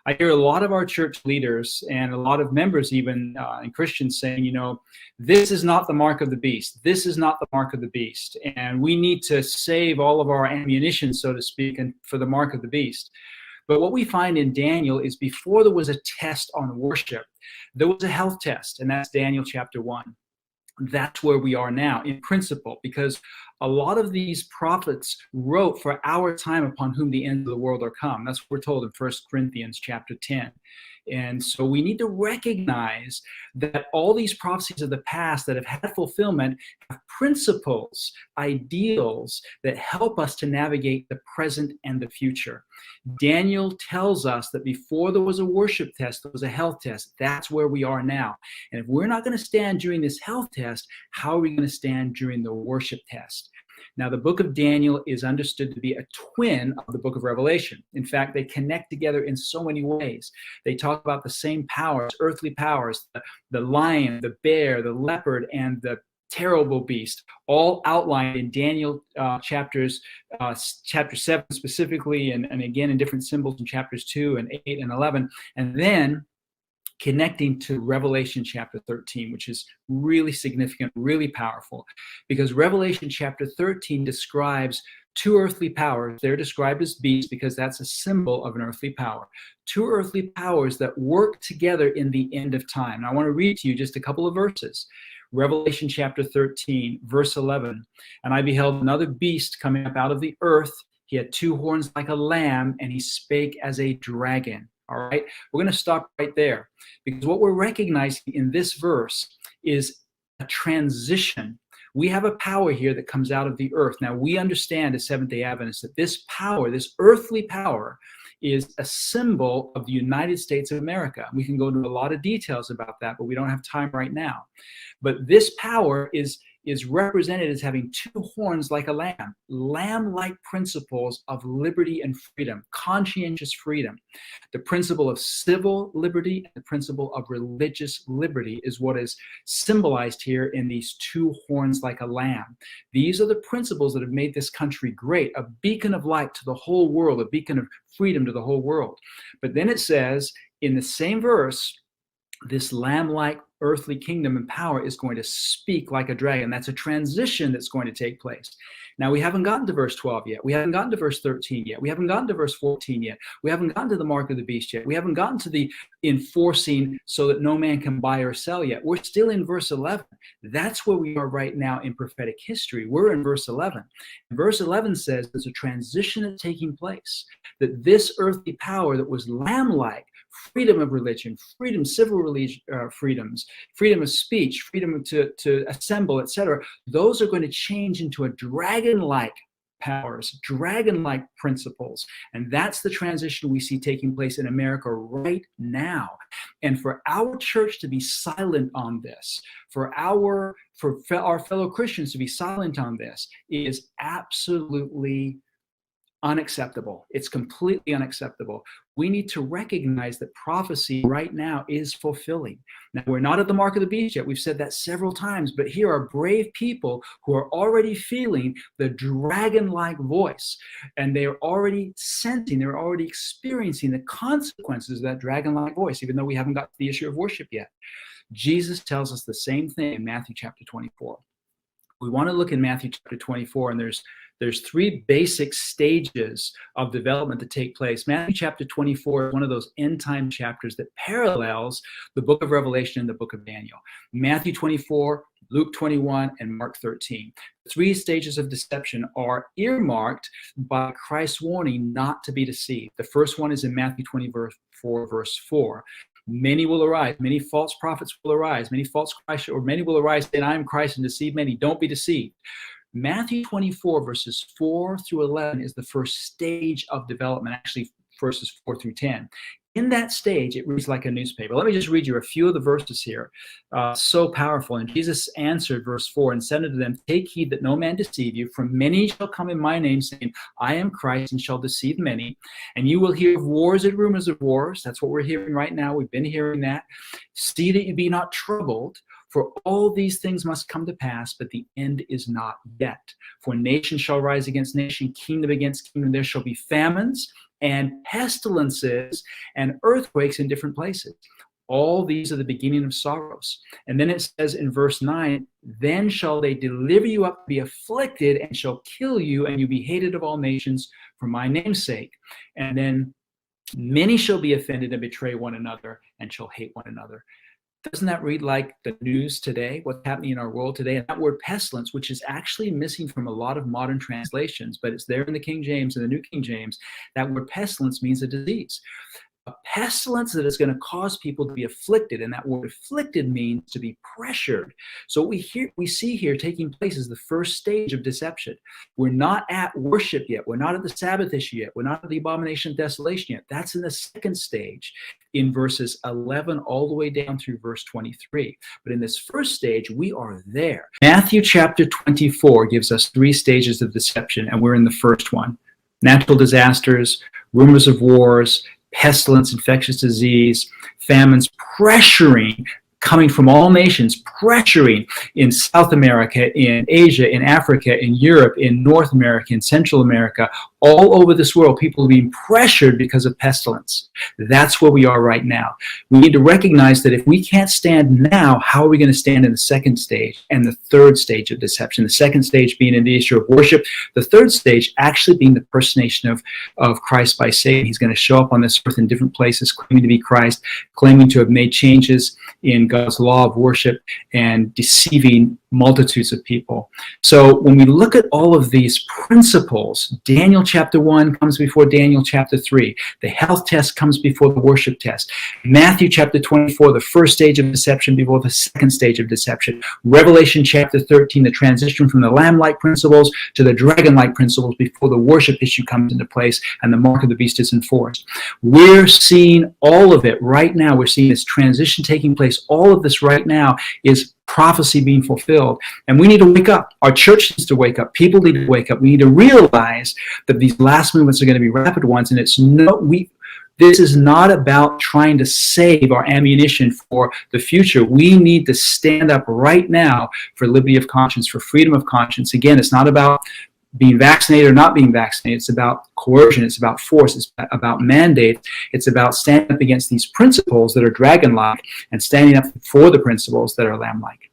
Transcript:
I hear a lot of our church leaders and a lot of members even and Christians saying, this is not the mark of the beast. This is not the mark of the beast. And we need to save all of our ammunition, so to speak, and for the mark of the beast. But what we find in Daniel is before there was a test on worship, there was a health test, and that's Daniel chapter 1. That's where we are now in principle, because a lot of these prophets wrote for our time upon whom the end of the world are come. That's what we're told in 1 Corinthians chapter 10. And so we need to recognize that all these prophecies of the past that have had fulfillment have principles, ideals that help us to navigate the present and the future. Daniel tells us that before there was a worship test, there was a health test. That's where we are now. And if we're not going to stand during this health test, how are we going to stand during the worship test? Now, the book of Daniel is understood to be a twin of the book of Revelation. In fact, they connect together in so many ways. They talk about the same powers, earthly powers, the lion, the bear, the leopard, and the terrible beast, all outlined in Daniel chapter 7 specifically, and again in different symbols in chapters 2 and 8 and 11. And then connecting to Revelation chapter 13, which is really significant, really powerful, because Revelation chapter 13 describes two earthly powers. They're described as beasts because that's a symbol of an earthly power. Two earthly powers that work together in the end of time. And I want to read to you just a couple of verses. Revelation chapter 13, verse 11. And I beheld another beast coming up out of the earth. He had two horns like a lamb, and he spake as a dragon. All right, we're going to stop right there, because what we're recognizing in this verse is a transition. We have a power here that comes out of the earth. Now, we understand as Seventh-day Adventists that this power, this earthly power, is a symbol of the United States of America. We can go into a lot of details about that, but we don't have time right now. But this power is represented as having two horns like a lamb, lamb-like principles of liberty and freedom, conscientious freedom. The principle of civil liberty and the principle of religious liberty is what is symbolized here in these two horns like a lamb. These are the principles that have made this country great, a beacon of light to the whole world, a beacon of freedom to the whole world. But then it says in the same verse, this lamb-like earthly kingdom and power is going to speak like a dragon. That's a transition that's going to take place. Now, we haven't gotten to verse 12 yet. We haven't gotten to verse 13 yet. We haven't gotten to verse 14 yet. We haven't gotten to the mark of the beast yet. We haven't gotten to the enforcing so that no man can buy or sell yet. We're still in verse 11. That's where we are right now in prophetic history. We're in verse 11. And verse 11 says there's a transition that's taking place, that this earthly power that was lamb-like, freedom of religion, freedom, civil religion, freedoms, freedom of speech, freedom to assemble, etc. Those are going to change into a dragon-like powers, dragon-like principles. And that's the transition we see taking place in America right now. And for our church to be silent on this, for our fellow Christians to be silent on this is absolutely unacceptable. It's completely unacceptable. We need to recognize that prophecy right now is fulfilling. Now, we're not at the mark of the beast yet. We've said that several times, but here are brave people who are already feeling the dragon-like voice, and they are already sensing, they're already experiencing the consequences of that dragon-like voice, even though we haven't got to the issue of worship yet. Jesus tells us the same thing in Matthew chapter 24. We want to look in Matthew chapter 24, and there's three basic stages of development that take place. Matthew chapter 24 is one of those end time chapters that parallels the book of Revelation and the book of Daniel. Matthew 24, Luke 21, and Mark 13. The three stages of deception are earmarked by Christ's warning not to be deceived. The first one is in Matthew 24, verse 4. Many will arise, many false prophets will arise, many will arise saying, I am Christ, and deceive many. Don't be deceived. Matthew 24, verses 4 through 11 is the first stage of development, actually verses 4 through 10. In that stage, it reads like a newspaper. Let me just read you a few of the verses here. So powerful. And Jesus answered, verse 4, and said unto them, take heed that no man deceive you, for many shall come in my name, saying, I am Christ, and shall deceive many. And you will hear of wars and rumors of wars. That's what we're hearing right now. We've been hearing that. See that you be not troubled, for all these things must come to pass, but the end is not yet. For nation shall rise against nation, kingdom against kingdom. There shall be famines and pestilences and earthquakes in different places. All these are the beginning of sorrows. And then it says in verse 9, then shall they deliver you up to be afflicted and shall kill you, and you be hated of all nations for my name's sake. And then many shall be offended and betray one another and shall hate one another. Doesn't that read like the news today, what's happening in our world today? And that word pestilence, which is actually missing from a lot of modern translations, but it's there in the King James and the New King James, that word pestilence means a disease. A pestilence that is going to cause people to be afflicted, and that word afflicted means to be pressured. So what we see here taking place is the first stage of deception. We're not at worship yet. We're not at the Sabbath issue yet. We're not at the abomination of desolation yet. That's in the second stage, in verses 11 all the way down through verse 23. But in this first stage, we are there. Matthew chapter 24 gives us 3 stages of deception, and we're in the first one. Natural disasters, rumors of wars, pestilence, infectious disease, famines, pressuring, coming from all nations, pressuring in South America, in Asia, in Africa, in Europe, in North America, in Central America, all over this world, people are being pressured because of pestilence. That's where we are right now. We need to recognize that if we can't stand now, how are we going to stand in the second stage and the third stage of deception? The second stage being in the issue of worship, the third stage actually being the personation of Christ by Satan. He's going to show up on this earth in different places, claiming to be Christ, claiming to have made changes in God's law of worship, and deceiving multitudes of people. So when we look at all of these principles, Daniel chapter 1 comes before Daniel chapter 3. The health test comes before the worship test. Matthew chapter 24, the first stage of deception before the second stage of deception. Revelation chapter 13, the transition from the lamb-like principles to the dragon-like principles before the worship issue comes into place and the mark of the beast is enforced. We're seeing all of it right now. We're seeing this transition taking place. All of this right now is prophecy being fulfilled. And we need to wake up. Our church needs to wake up. People need to wake up. We need to realize that these last movements are going to be rapid ones, and this is not about trying to save our ammunition for the future. We need to stand up right now for liberty of conscience, for freedom of conscience. Again, it's not about being vaccinated or not being vaccinated. It's about coercion. It's about force. It's about mandate. It's about standing up against these principles that are dragon-like and standing up for the principles that are lamb-like.